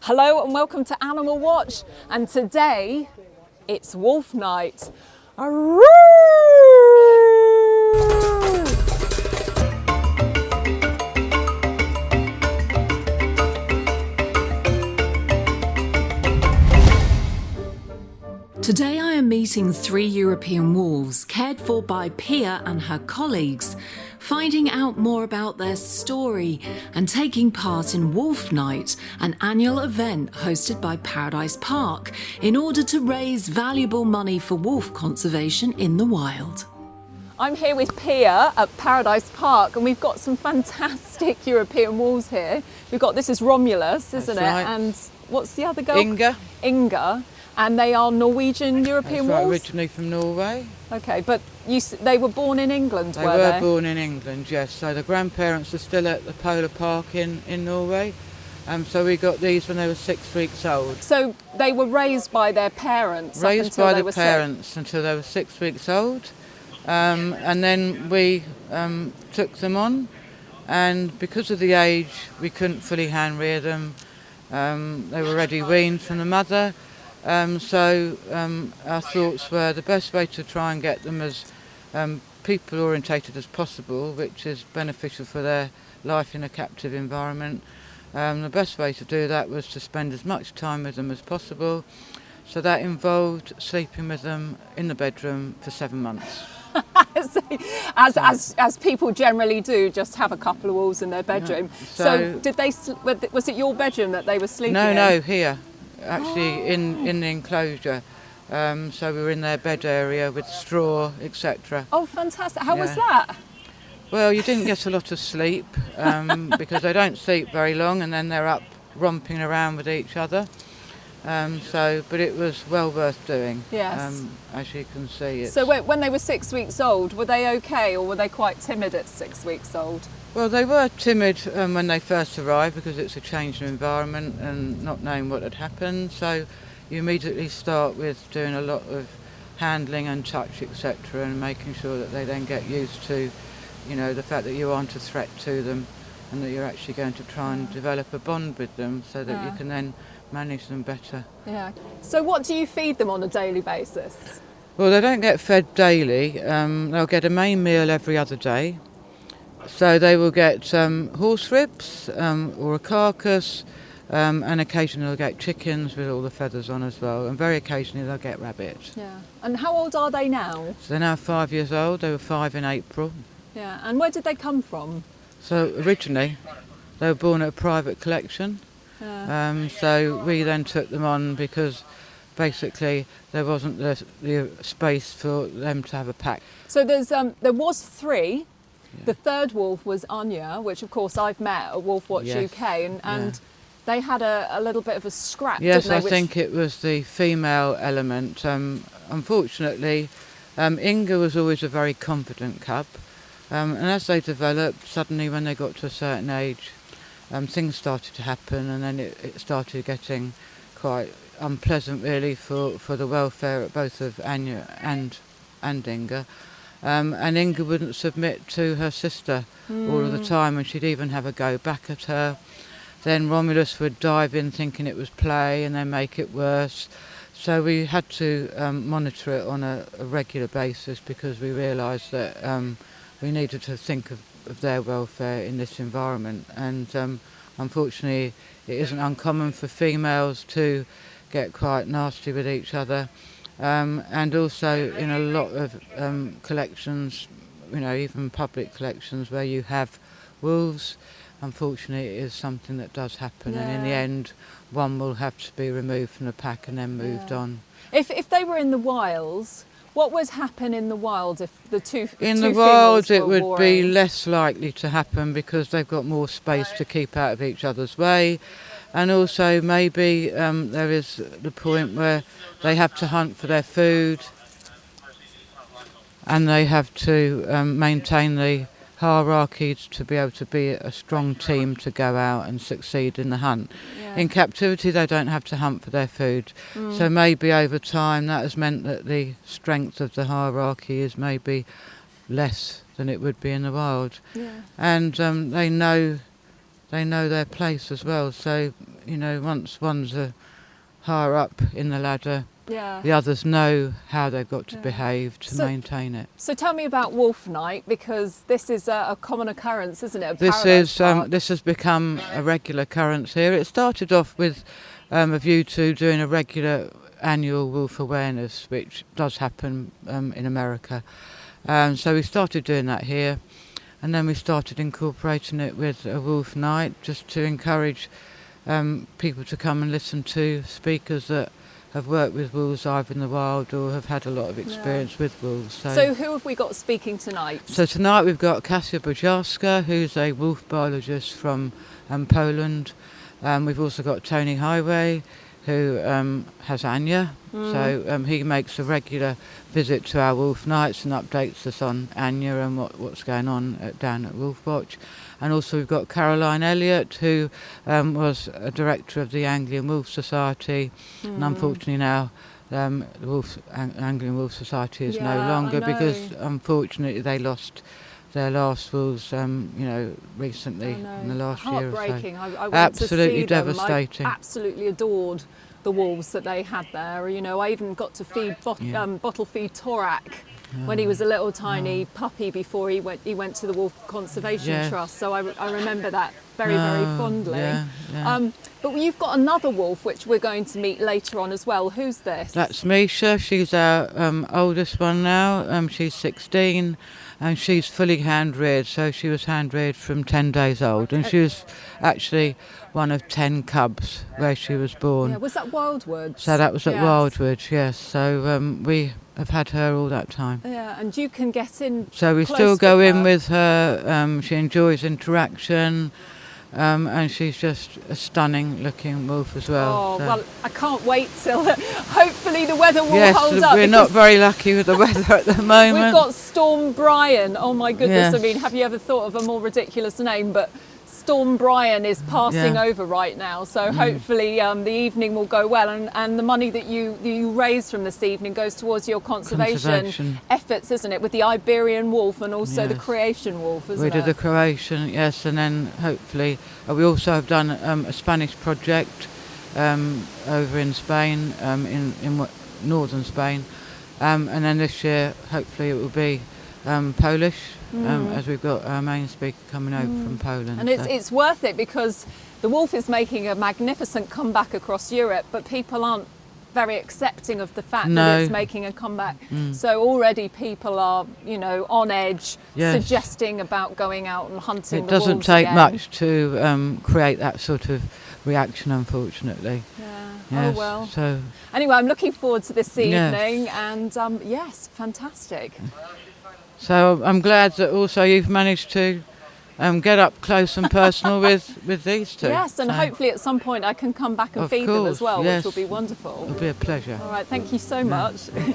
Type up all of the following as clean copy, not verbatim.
Hello and welcome to Animal Watch, and today it's wolf night. Arroo! Today I am meeting 3 European wolves cared for by Pia and her colleagues, finding out more about their story and taking part in Wolf Night, an annual event hosted by Paradise Park in order to raise valuable money for wolf conservation in the wild. I'm here with Pia at Paradise Park and we've got some fantastic European wolves here. This is Romulus, isn't it? Right. And what's the other girl? Inga. Inga. And they are Norwegian European That's right, wolves? originally from Norway. Okay, but they were born in England, They were born in England, yes. So the grandparents are still at the Polar Park in Norway. So we got these when they were 6 weeks old. So they were raised by their parents Raised by the parents until they were 6 weeks old. And then we took them on. And because of the age, we couldn't fully hand rear them. They were already weaned from the mother. So our thoughts were the best way to try and get them as people orientated as possible, which is beneficial for their life in a captive environment. The best way to do that was to spend as much time with them as possible. So that involved sleeping with them in the bedroom for 7 months. as people generally do, just have a couple of wolves in their bedroom. So was it your bedroom that they were sleeping in? No, here. Actually in the enclosure, so we were in their bed area with straw, etc. Oh, fantastic. How was that? Well, you didn't get a lot of sleep because they don't sleep very long and then they're up romping around with each other. But it was well worth doing. Yes. As you can see. So when they were 6 weeks old, were they okay or were they quite timid at 6 weeks old? Well, they were timid when they first arrived because it's a change in environment and not knowing what had happened. So you immediately start with doing a lot of handling and touch, etc., and making sure that they then get used to, the fact that you aren't a threat to them and that you're actually going to try and develop a bond with them so that you can then manage them better. Yeah. So what do you feed them on a daily basis? Well, they don't get fed daily. They'll get a main meal every other day. So they will get horse ribs or a carcass, and occasionally they'll get chickens with all the feathers on as well, and very occasionally they'll get rabbit. Yeah. And how old are they now? So they're now 5 years old. They were 5 in April. Yeah. And where did they come from? So originally they were born at a private collection. Yeah. So we then took them on because basically there wasn't the space for them to have a pack. So there was 3. Yeah. The third wolf was Anya, which of course I've met at Wolf Watch UK, and they had a little bit of a scrap, yes, didn't they? I think it was the female element. Unfortunately, Inga was always a very confident cub, and as they developed, suddenly when they got to a certain age, things started to happen, and then it started getting quite unpleasant really for the welfare of both of Anya and Inga. And Inga wouldn't submit to her sister all of the time, and she'd even have a go back at her. Then Romulus would dive in thinking it was play and then make it worse. So we had to monitor it on a regular basis because we realised that we needed to think of their welfare in this environment. And unfortunately, it isn't uncommon for females to get quite nasty with each other. And also in a lot of collections, even public collections where you have wolves, unfortunately it is something that does happen, and in the end one will have to be removed from the pack and then moved on. If they were in the wilds, what would happen in the wild if the two In the wild it would be less likely to happen because they've got more space to keep out of each other's way. And also maybe there is the point where they have to hunt for their food and they have to maintain the hierarchy to be able to be a strong team to go out and succeed in the hunt. Yeah. In captivity they don't have to hunt for their food. So maybe over time that has meant that the strength of the hierarchy is maybe less than it would be in the wild. Yeah. And they know their place as well. So once one's higher up in the ladder, Yeah. the others know how they've got to behave to maintain it. So tell me about Wolf Night, because this is a common occurrence, isn't it? This has become a regular occurrence here. It started off with a view to doing a regular annual wolf awareness, which does happen in America. So we started doing that here, and then we started incorporating it with a Wolf Night, just to encourage people to come and listen to speakers that have worked with wolves either in the wild or have had a lot of experience with wolves. So who have we got speaking tonight? So tonight we've got Kasia Bojarska, who's a wolf biologist from Poland. We've also got Tony Highway, who has Anya. So he makes a regular visit to our wolf nights and updates us on Anya and what's going on down at Wolf Watch. And also we've got Caroline Elliott, who was a director of the Anglian Wolf Society, and unfortunately now the Anglian Wolf Society is no longer, because unfortunately they lost their last wolves, recently in the last year or so. Heartbreaking. I went Absolutely to see devastating. them. I absolutely adored the wolves that they had there. I even got to feed bottle feed Torak when he was a little tiny puppy before he went to the Wolf Conservation Trust. So I remember that very fondly. But you've got another wolf which we're going to meet later on as well. Who's this? That's Misha. She's our oldest one now. She's 16 and she's fully hand-reared. So she was hand-reared from 10 days old, and she was actually one of 10 cubs where she was born. Yeah, was that Wildwoods? So that was at Wildwood, yes. So we have had her all that time. Yeah, and you can get in. So we still go in with her. She enjoys interaction. And she's just a stunning looking wolf as well. Oh, well, I can't wait till hopefully the weather will hold up. Yes, we're not very lucky with the weather at the moment. We've got Storm Brian. Oh my goodness, Yes. I mean, have you ever thought of a more ridiculous name? But Storm Brian is passing over right now, so hopefully the evening will go well, and the money that you raise from this evening goes towards your conservation efforts, isn't it, with the Iberian wolf and also the Croatian wolf, isn't it? We did the Croatian, yes, and then hopefully we also have done a Spanish project over in Spain, in northern Spain, and then this year hopefully it will be Polish, as we've got our main speaker coming over from Poland. And it's worth it, because the wolf is making a magnificent comeback across Europe, but people aren't very accepting of the fact that it's making a comeback. So already people are, on edge, suggesting about going out and hunting the wolves again. It doesn't take much to create that sort of reaction, unfortunately. Yes. Oh well. So anyway, I'm looking forward to this evening, and yes, fantastic. So I'm glad that also you've managed to get up close and personal with these two. Yes, and hopefully at some point I can come back and feed them as well, which will be wonderful. It'll be a pleasure. All right, thank you so much. Okay.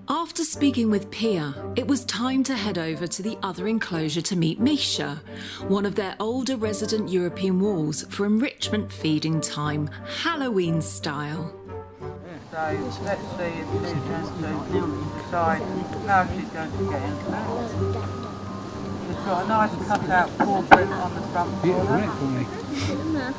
After speaking with Pia, it was time to head over to the other enclosure to meet Misha, one of their older resident European wolves, for enrichment feeding time, Halloween style. So let's see if she's going to decide how she's going to get in. She's got a nice cut-out paw print on the front corner.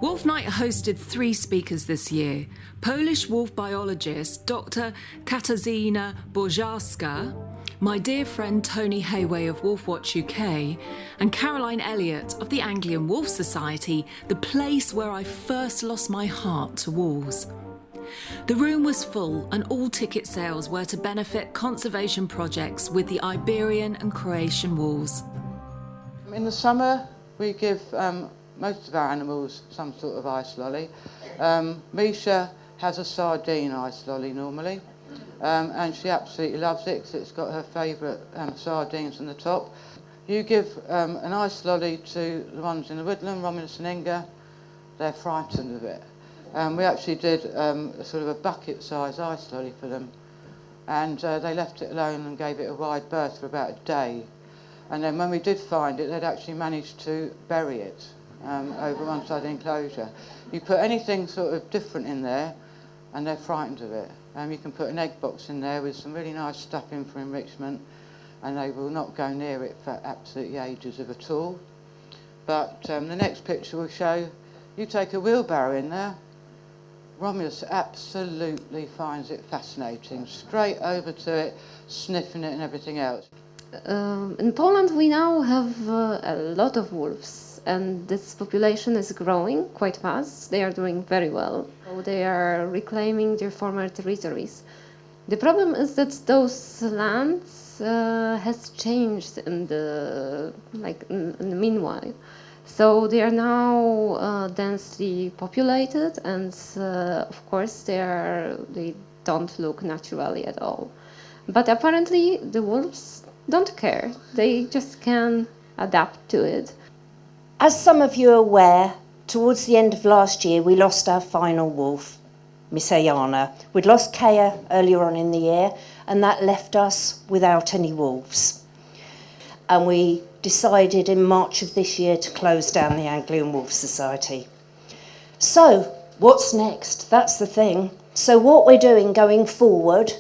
Wolf Night hosted 3 speakers this year: Polish wolf biologist Dr. Katarzyna Bojarska, my dear friend Tony Hayway of Wolf Watch UK, and Caroline Elliott of the Anglian Wolf Society, the place where I first lost my heart to wolves. The room was full, and all ticket sales were to benefit conservation projects with the Iberian and Croatian wolves. In the summer we give most of our animals some sort of ice lolly. Misha has a sardine ice lolly normally, and she absolutely loves it because it's got her favourite sardines on the top. You give an ice lolly to the ones in the woodland, Romulus and Inga, they're frightened of it. We actually did a sort of a bucket-sized ice lolly for them, and they left it alone and gave it a wide berth for about a day. And then when we did find it, they'd actually managed to bury it over one side of the enclosure. You put anything sort of different in there, and they're frightened of it. You can put an egg box in there with some really nice stuff in for enrichment, and they will not go near it for absolutely ages of at all. But the next picture will show, you take a wheelbarrow in there, Romulus absolutely finds it fascinating, straight over to it, sniffing it and everything else. In Poland we now have a lot of wolves, and this population is growing quite fast. They are doing very well. They are reclaiming their former territories. The problem is that those lands has changed in the meanwhile. So they are now densely populated, and of course they don't look naturally at all. But apparently the wolves don't care. They just can adapt to it. As some of you are aware, towards the end of last year we lost our final wolf, Miss Ayana. We'd lost Kaya earlier on in the year, and that left us without any wolves. And we decided in March of this year to close down the Anglian Wolf Society. So, what's next? That's the thing. So what we're doing going forward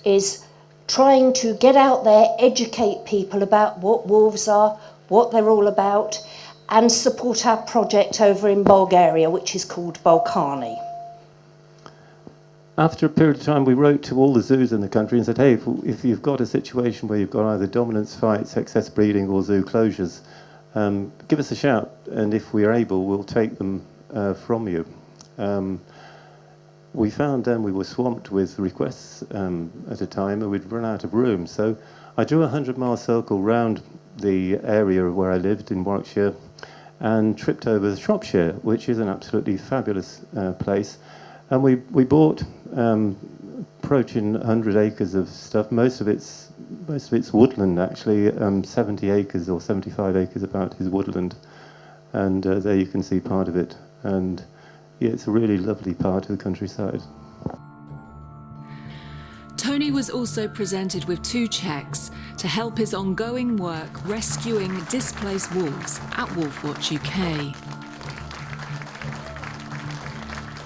is trying to get out there, educate people about what wolves are, what they're all about, and support our project over in Bulgaria, which is called Balkani. After a period of time, we wrote to all the zoos in the country and said, hey, if you've got a situation where you've got either dominance fights, excess breeding, or zoo closures, give us a shout, and if we are able, we'll take them from you. We found then we were swamped with requests at a time, and we'd run out of room. So I drew a 100-mile circle round the area where I lived in Warwickshire and tripped over Shropshire, which is an absolutely fabulous place. And we bought approaching 100 acres of stuff. Most of it's woodland, actually. 70 acres or 75 acres about is woodland, and there you can see part of it. And yeah, it's a really lovely part of the countryside. Tony was also presented with 2 cheques to help his ongoing work rescuing displaced wolves at Wolfwatch UK.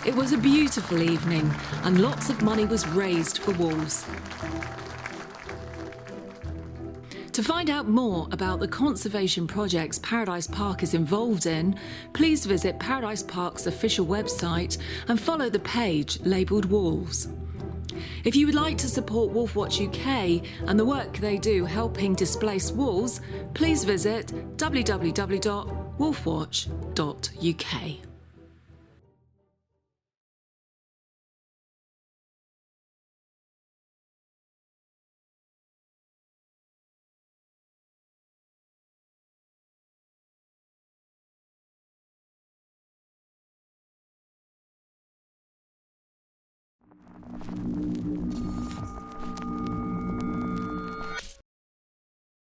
It was a beautiful evening, and lots of money was raised for wolves. To find out more about the conservation projects Paradise Park is involved in, please visit Paradise Park's official website and follow the page labelled Wolves. If you would like to support Wolfwatch UK and the work they do helping displaced wolves, please visit www.wolfwatch.uk.